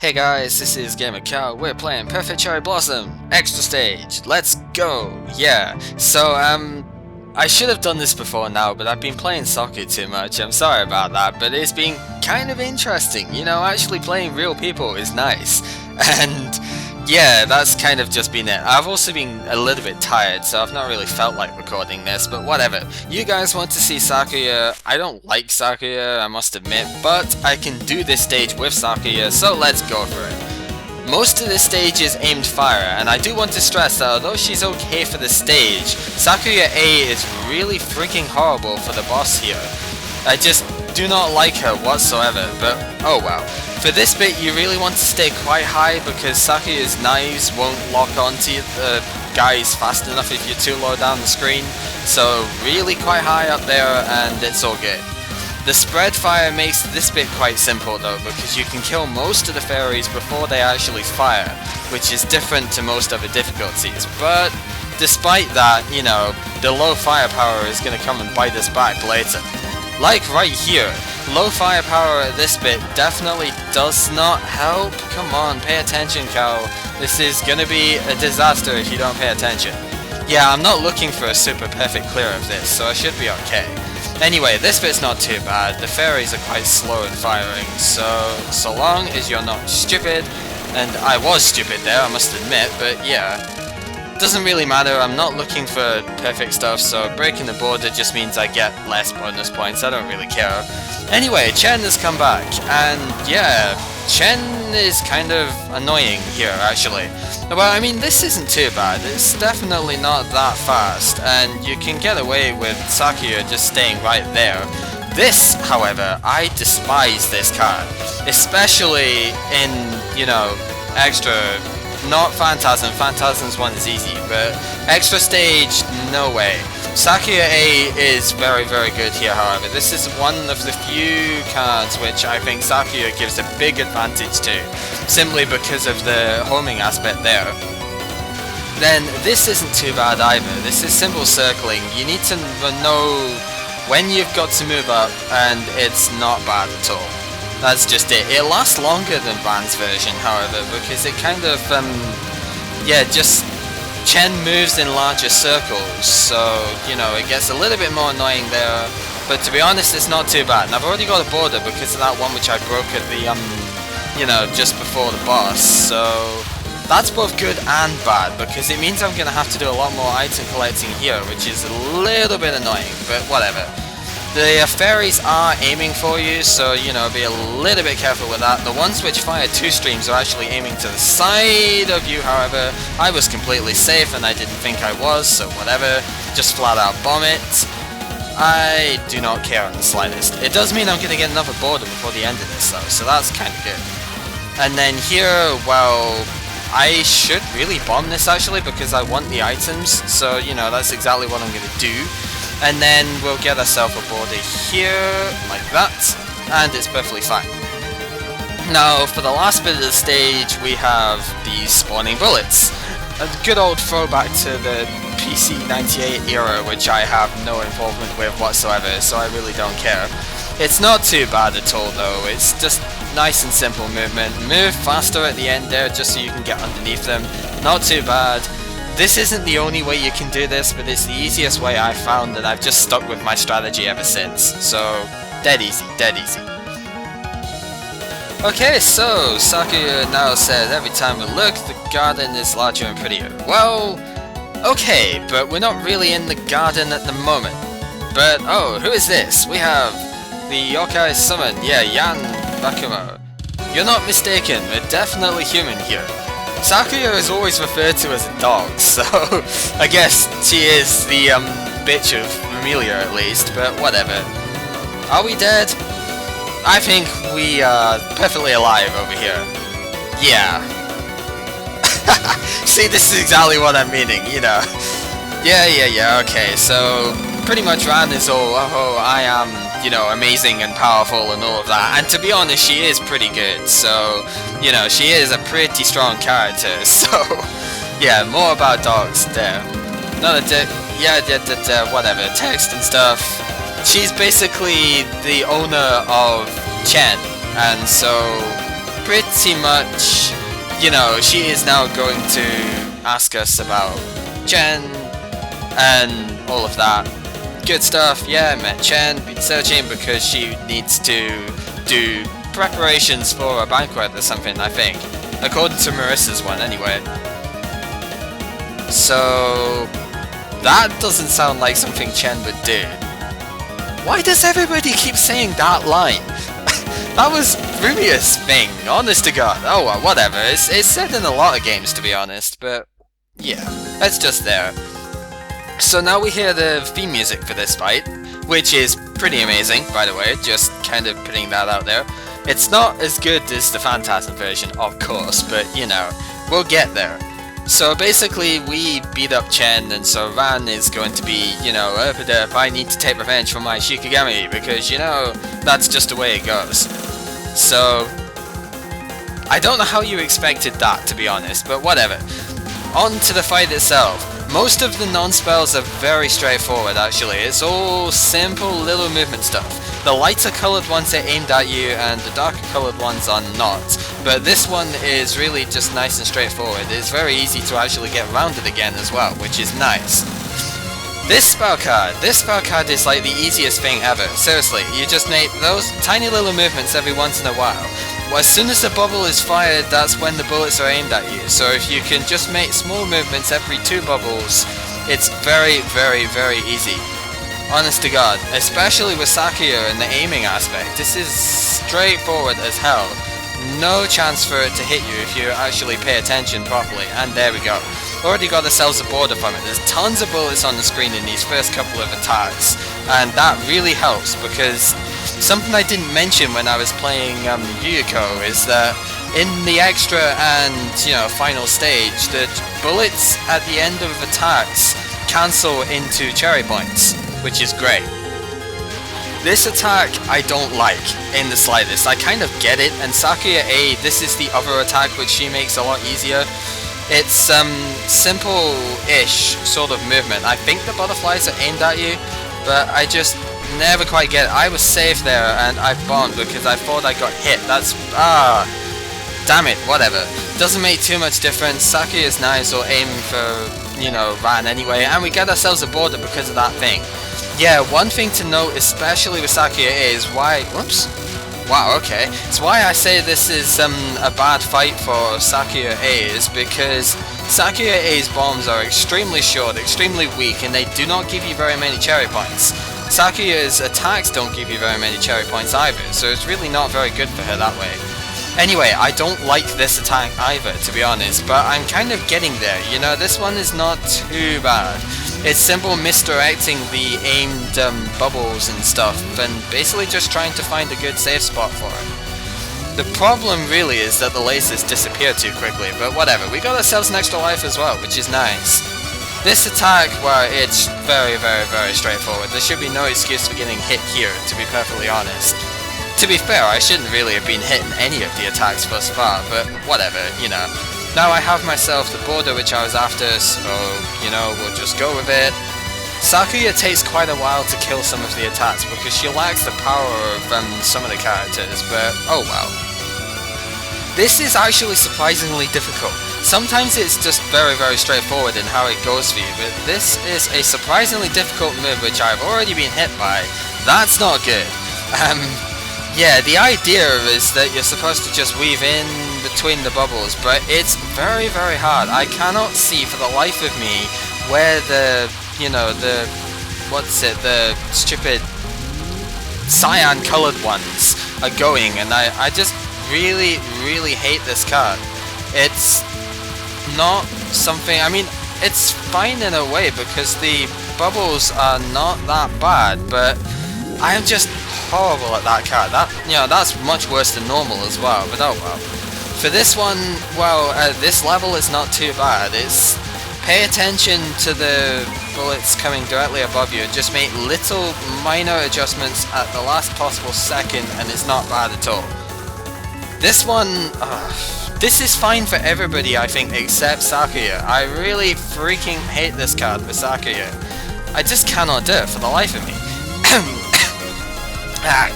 Hey guys, this is gamercal. We're playing Perfect Cherry Blossom Extra Stage. Let's go! Yeah. So I should have done this before now, but I've been playing soccer too much. I'm sorry about that, but it's been kind of interesting. You know, actually playing real people is nice. And yeah, that's kind of just been it. I've also been a little bit tired, so I've not really felt like recording this, but whatever. You guys want to see Sakuya. I don't like Sakuya, I must admit, but I can do this stage with Sakuya, so let's go for it. Most of this stage is aimed fire, and I do want to stress that although she's okay for the stage, Sakuya A is really freaking horrible for the boss here. I just do not like her whatsoever, but oh well. For this bit you really want to stay quite high because Sakuya's knives won't lock onto the guys fast enough if you're too low down the screen, so really quite high up there and it's all good. The spread fire makes this bit quite simple though, because you can kill most of the fairies before they actually fire, which is different to most other difficulties, but despite that, you know, the low firepower is going to come and bite us back later. Like right here, low firepower at this bit definitely does not help. Come on, pay attention, Cal. This is going to be a disaster if you don't pay attention. Yeah, I'm not looking for a super perfect clear of this, so I should be okay. Anyway, this bit's not too bad. The fairies are quite slow in firing, so long as you're not stupid, and I was stupid there, I must admit, but yeah. Doesn't really matter, I'm not looking for perfect stuff, so breaking the border just means I get less bonus points, I don't really care. Anyway, Chen has come back, and yeah, Chen is kind of annoying here actually. Well, I mean, this isn't too bad, it's definitely not that fast, and you can get away with Sakuya just staying right there. This, however, I despise this card, especially in, you know, extra... Not Phantasm, Phantasm's one is easy, but extra stage, no way. Sakuya A is very good here, however. This is one of the few cards which I think Sakuya gives a big advantage to, simply because of the homing aspect there. Then this isn't too bad either. This is simple circling. You need to know when you've got to move up, and it's not bad at all. That's just it. It lasts longer than Van's version, however, because it kind of, yeah, just Chen moves in larger circles, so, you know, it gets a little bit more annoying there, but to be honest, it's not too bad. And I've already got a border because of that one which I broke at the, you know, just before the boss, so that's both good and bad, because it means I'm going to have to do a lot more item collecting here, which is a little bit annoying, but whatever. The fairies are aiming for you, so, you know, be a little bit careful with that. The ones which fire two streams are actually aiming to the side of you, however. I was completely safe and I didn't think I was, so whatever. Just flat out bomb it. I do not care in the slightest. It does mean I'm going to get another border before the end of this though, so that's kind of good. And then here, well, I should really bomb this actually because I want the items, so, you know, that's exactly what I'm going to do. And then we'll get ourselves a border here, like that, and it's perfectly fine. Now, for the last bit of the stage, we have these spawning bullets. A good old throwback to the PC98 era, which I have no involvement with whatsoever, so I really don't care. It's not too bad at all though, it's just nice and simple movement. Move faster at the end there, just so you can get underneath them. Not too bad. This isn't the only way you can do this, but it's the easiest way I found, and I've just stuck with my strategy ever since. So, dead easy, dead easy. Okay, so Sakuya now says every time we look, the garden is larger and prettier. Well, okay, but we're not really in the garden at the moment. But, oh, who is this? We have the yokai summon, yeah, Yakumo. You're not mistaken, we're definitely human here. Sakuya is always referred to as a dog, so I guess she is the bitch of Amelia at least, but whatever. Are we dead? I think we are perfectly alive over here. Yeah. See, this is exactly what I'm meaning, you know. Yeah, okay, so pretty much Ran is all, oh, I am, you know, amazing and powerful and all of that, and to be honest, she is pretty good, so, you know, she is a pretty strong character, so, yeah, more about dogs there. No, whatever, text and stuff. She's basically the owner of Chen, and so pretty much, you know, she is now going to ask us about Chen and all of that good stuff. Yeah, met Chen, been searching because she needs to do preparations for a banquet or something, I think. According to Marissa's one, anyway. So that doesn't sound like something Chen would do. Why does everybody keep saying that line? That was Rumia's thing, honest to god. Oh well, whatever. It's said in a lot of games, to be honest, but yeah, it's just there. So now we hear the theme music for this fight, which is pretty amazing, by the way, just kind of putting that out there. It's not as good as the Phantasm version, of course, but you know, we'll get there. So basically, we beat up Chen, and so Ran is going to be, you know, I need to take revenge for my Shikigami, because, you know, that's just the way it goes. So, I don't know how you expected that, to be honest, but whatever. On to the fight itself. Most of the non-spells are very straightforward, actually. It's all simple little movement stuff. The lighter coloured ones are aimed at you, and the darker coloured ones are not. But this one is really just nice and straightforward. It's very easy to actually get around it again as well, which is nice. This spell card is like the easiest thing ever. Seriously, you just make those tiny little movements every once in a while. Well, as soon as the bubble is fired, that's when the bullets are aimed at you. So if you can just make small movements every 2 bubbles, it's very, very, very easy. Honest to god, especially with Sakuya and the aiming aspect, this is straightforward as hell. No chance for it to hit you if you actually pay attention properly, and there we go. Already got ourselves a border from it. There's tons of bullets on the screen in these first couple of attacks, and that really helps, because something I didn't mention when I was playing Yuko is that in the extra and, you know, final stage, the bullets at the end of attacks cancel into cherry points, which is great. This attack I don't like in the slightest. I kind of get it, and Sakuya A, this is the other attack which she makes a lot easier. It's simple-ish sort of movement. I think the butterflies are aimed at you, but I just never quite get it. I was safe there and I bombed because I thought I got hit. That's damn it, whatever. Doesn't make too much difference. Sakuya's knives will aim for, you know, Ran anyway, and we get ourselves a border because of that thing. Yeah, one thing to note, especially with Sakuya A, is why... Whoops. Wow, okay. It's why I say this is a bad fight for Sakuya A, is because Sakuya A's bombs are extremely short, extremely weak, and they do not give you very many cherry points. Sakuya's attacks don't give you very many cherry points either, so it's really not very good for her that way. Anyway, I don't like this attack either, to be honest, but I'm kind of getting there. You know, this one is not too bad. It's simple misdirecting the aimed bubbles and stuff, and basically just trying to find a good safe spot for it. The problem really is that the lasers disappear too quickly, but whatever. We got ourselves an extra life as well, which is nice. This attack, well, it's very, very, very straightforward. There should be no excuse for getting hit here, to be perfectly honest. To be fair, I shouldn't really have been hitting any of the attacks thus far, but whatever, you know. Now I have myself the border which I was after, so, you know, we'll just go with it. Sakuya takes quite a while to kill some of the attacks because she lacks the power of some of the characters, but oh well. This is actually surprisingly difficult. Sometimes it's just very, very straightforward in how it goes for you, but this is a surprisingly difficult move which I've already been hit by. That's not good. Yeah, the idea is that you're supposed to just weave in between the bubbles, but it's very, very hard. I cannot see for the life of me where the, you know, the stupid cyan colored ones are going, and I just really, really hate this card. It's not something, I mean, it's fine in a way because the bubbles are not that bad, but I am just horrible at that card. That, you know, that's much worse than normal as well, but oh well. For this one, well, at this level it's not too bad. It's pay attention to the bullets coming directly above you and just make little minor adjustments at the last possible second, and it's not bad at all. This one, this is fine for everybody, I think, except Sakuya. I really freaking hate this card for Sakuya. I just cannot do it for the life of me.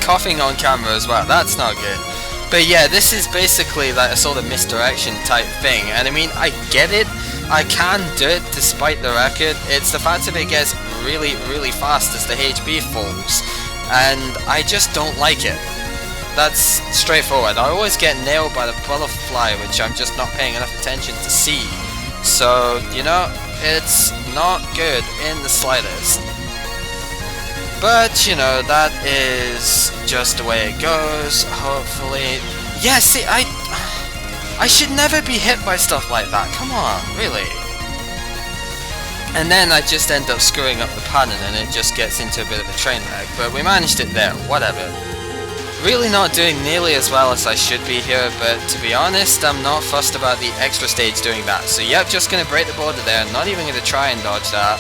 Coughing on camera as well, that's not good. But yeah, this is basically like a sort of misdirection type thing, and I mean, I get it, I can do it despite the record. It's the fact that it gets really, really fast as the HP falls, and I just don't like it. That's straightforward. I always get nailed by the butterfly, which I'm just not paying enough attention to see. So, you know, it's not good in the slightest. But, you know, that is just the way it goes, hopefully. Yeah, see, I should never be hit by stuff like that, come on, really. And then I just end up screwing up the pattern and it just gets into a bit of a train wreck, but we managed it there, whatever. Really not doing nearly as well as I should be here, but to be honest, I'm not fussed about the extra stage doing that. So yep, just gonna break the border there, not even gonna try and dodge that.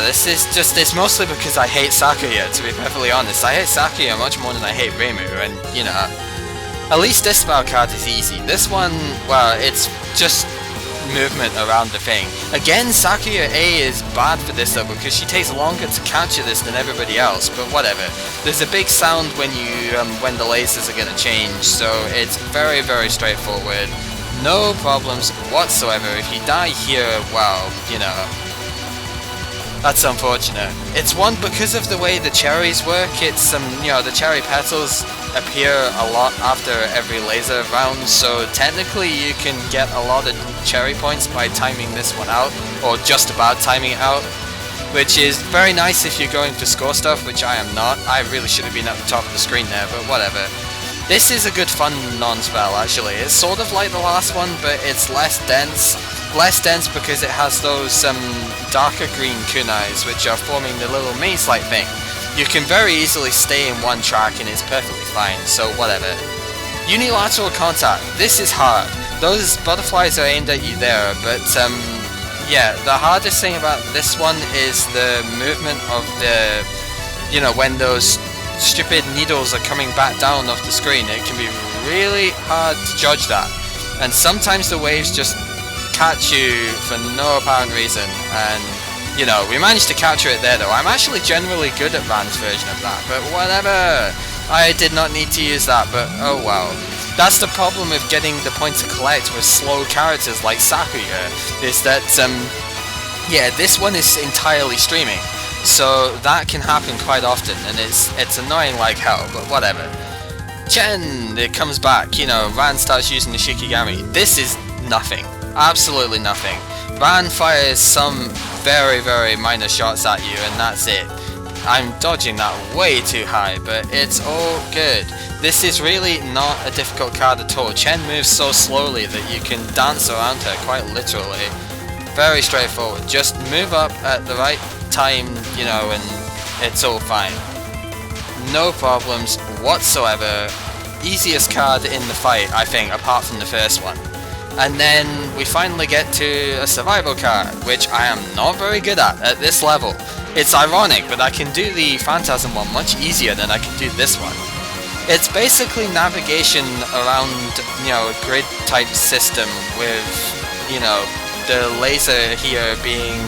It's mostly because I hate Sakuya, to be perfectly honest. I hate Sakuya much more than I hate Reimu, and, you know, at least this spell card is easy. This one, well, it's just movement around the thing. Again, Sakuya A is bad for this though, because she takes longer to capture this than everybody else, but whatever. There's a big sound when when the lasers are gonna change, so it's very, very straightforward. No problems whatsoever. If you die here, well, you know, that's unfortunate. It's one because of the way the cherries work. It's you know, the cherry petals appear a lot after every laser round, so technically you can get a lot of cherry points by timing this one out, or just about timing it out, which is very nice if you're going for score stuff, which I am not. I really should have been at the top of the screen there, but whatever. This is a good fun non-spell actually. It's sort of like the last one, but it's less dense. Less dense because it has those darker green kunais, which are forming the little maze-like thing. You can very easily stay in one track and it's perfectly fine, so whatever. Unilateral contact. This is hard. Those butterflies are aimed at you there, but yeah, the hardest thing about this one is the movement of the, you know, when those stupid needles are coming back down off the screen. It can be really hard to judge that. And sometimes the waves just catch you for no apparent reason, and you know, we managed to capture it there though. I'm actually generally good at Van's version of that, but whatever. I did not need to use that, but oh well. That's the problem with getting the point to collect with slow characters like Sakuya, is that, yeah, this one is entirely streaming, so that can happen quite often, and it's annoying like hell, but whatever. Chen, it comes back, you know, Van starts using the Shikigami. This is nothing. Absolutely nothing. Van fires some very, very minor shots at you, and that's it. I'm dodging that way too high, but it's all good. This is really not a difficult card at all. Chen moves so slowly that you can dance around her, quite literally. Very straightforward. Just move up at the right time, you know, and it's all fine. No problems whatsoever. Easiest card in the fight, I think, apart from the first one. And then we finally get to a survival card, which I am not very good at this level. It's ironic, but I can do the Phantasm one much easier than I can do this one. It's basically navigation around, you know, a grid type system with, you know, the laser here being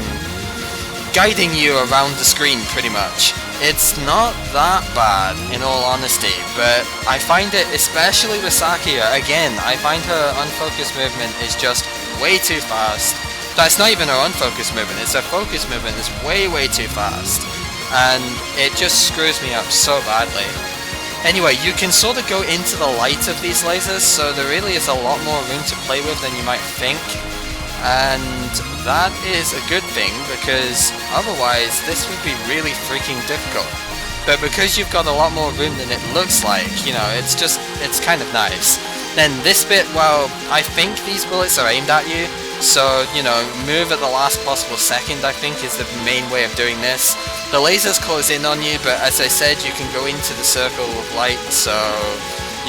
guiding you around the screen pretty much. It's not that bad, in all honesty, but I find it, especially with Sakuya, again, I find her unfocused movement is just way too fast. That's not even her unfocused movement, it's her focused movement is way, way too fast. And it just screws me up so badly. Anyway, you can sort of go into the light of these lasers, so there really is a lot more room to play with than you might think. And that is a good thing, because otherwise this would be really freaking difficult. But because you've got a lot more room than it looks like, you know, it's kind of nice. Then this bit, well, I think these bullets are aimed at you, so, you know, move at the last possible second, I think, is the main way of doing this. The lasers close in on you, but as I said, you can go into the circle of light, so,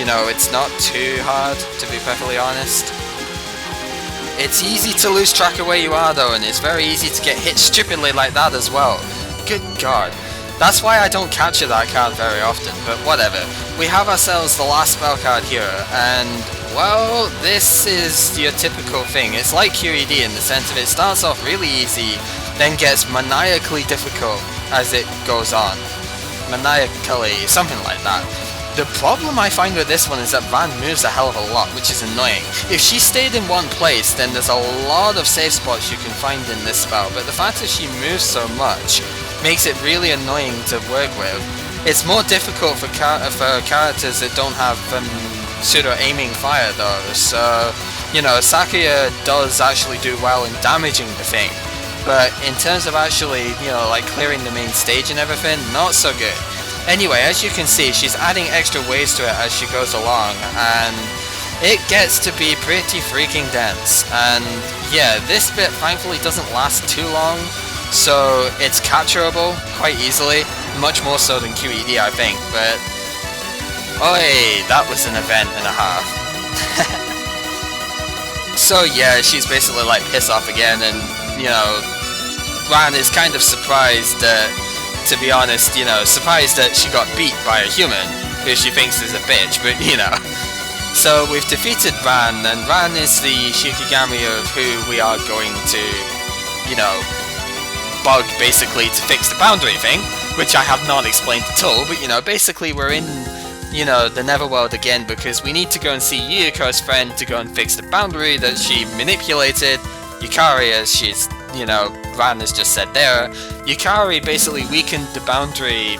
you know, it's not too hard, to be perfectly honest. It's easy to lose track of where you are though, and it's very easy to get hit stupidly like that as well. Good god. That's why I don't capture that card very often, but whatever. We have ourselves the last spell card here, and, well, this is your typical thing. It's like QED in the sense of it starts off really easy, then gets maniacally difficult as it goes on. Maniacally, something like that. The problem I find with this one is that Van moves a hell of a lot, which is annoying. If she stayed in one place, then there's a lot of safe spots you can find in this spell, but the fact that she moves so much makes it really annoying to work with. It's more difficult for characters that don't have pseudo-aiming fire though, so, you know, Sakuya does actually do well in damaging the thing, but in terms of actually, you know, like clearing the main stage and everything, not so good. Anyway, as you can see, she's adding extra waves to it as she goes along, and it gets to be pretty freaking dense. And yeah, this bit thankfully doesn't last too long, so it's capturable quite easily, much more so than QED I think, but oi, that was an event and a half. So yeah, she's basically like piss off again, and you know, Ran is kind of surprised that, to be honest, you know, surprised that she got beat by a human who she thinks is a bitch, but you know. So we've defeated Ran, and Ran is the Shikigami of who we are going to, you know, bug basically to fix the boundary thing, which I have not explained at all, but you know, basically we're in, you know, the Netherworld again because we need to go and see Yuuko's friend to go and fix the boundary that she manipulated. Yukari, as she's, you know, Ran has just said there, Yukari basically weakened the boundary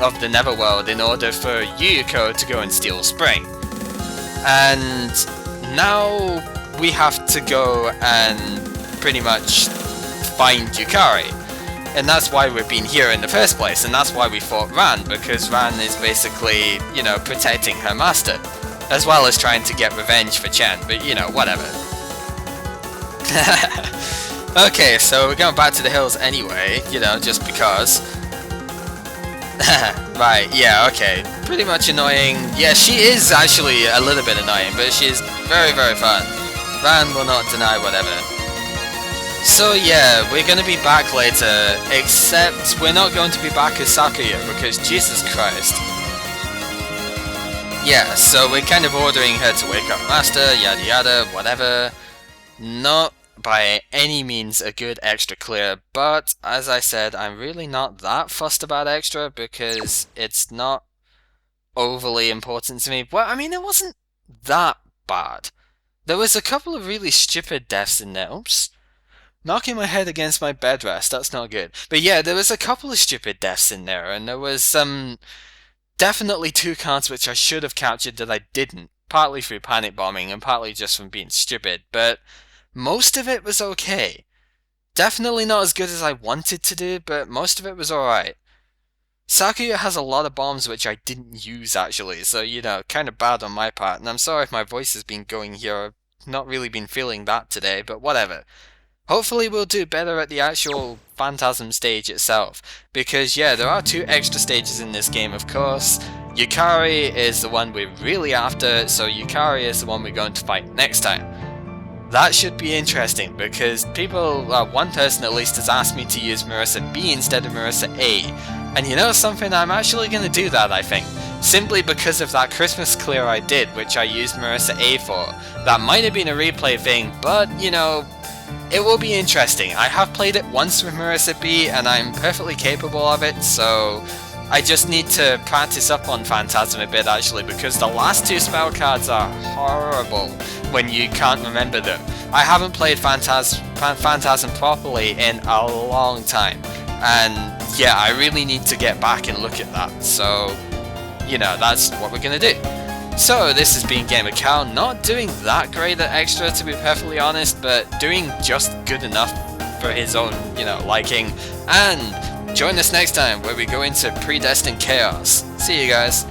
of the Netherworld in order for Yuuko to go and steal Spring. And now we have to go and pretty much find Yukari. And that's why we've been here in the first place, and that's why we fought Ran, because Ran is basically, you know, protecting her master, as well as trying to get revenge for Chen, but you know, whatever. Okay, so we're going back to the hills anyway, you know, just because. Right, yeah, okay. Pretty much annoying. Yeah, she is actually a little bit annoying, but she's very, very fun. Ran will not deny whatever. So yeah, we're going to be back later, except we're not going to be back as Sakuya, because Jesus Christ. Yeah, so we're kind of ordering her to wake up Master, yada yada, whatever. Not by any means a good extra clear, but as I said, I'm really not that fussed about extra, because it's not overly important to me. Well, I mean, it wasn't that bad. There was a couple of really stupid deaths in there. Oops. Knocking my head against my bed rest, that's not good. But yeah, there was a couple of stupid deaths in there, and there was definitely 2 cards which I should have captured that I didn't, partly through panic bombing and partly just from being stupid, but most of it was okay. Definitely not as good as I wanted to do, but most of it was alright. Sakuya has a lot of bombs which I didn't use actually, so you know, kind of bad on my part, and I'm sorry if my voice has been going here, I've not really been feeling that today, but whatever. Hopefully we'll do better at the actual Phantasm stage itself, because yeah, there are 2 extra stages in this game of course. Yukari is the one we're really after, so Yukari is the one we're going to fight next time. That should be interesting, because people, one person at least has asked me to use Marissa B instead of Marissa A, and you know something, I'm actually going to do that I think, simply because of that Christmas clear I did, which I used Marissa A for. That might have been a replay thing, but you know, it will be interesting. I have played it once with Marissa B and I'm perfectly capable of it, so I just need to practice up on Phantasm a bit actually, because the last 2 spell cards are horrible when you can't remember them. I haven't played Phantasm properly in a long time, and yeah, I really need to get back and look at that, so you know, that's what we're gonna do. So this has been gamercal, not doing that great at extra to be perfectly honest, but doing just good enough for his own, you know, liking. And join us next time where we go into Predestined Chaos. See you guys.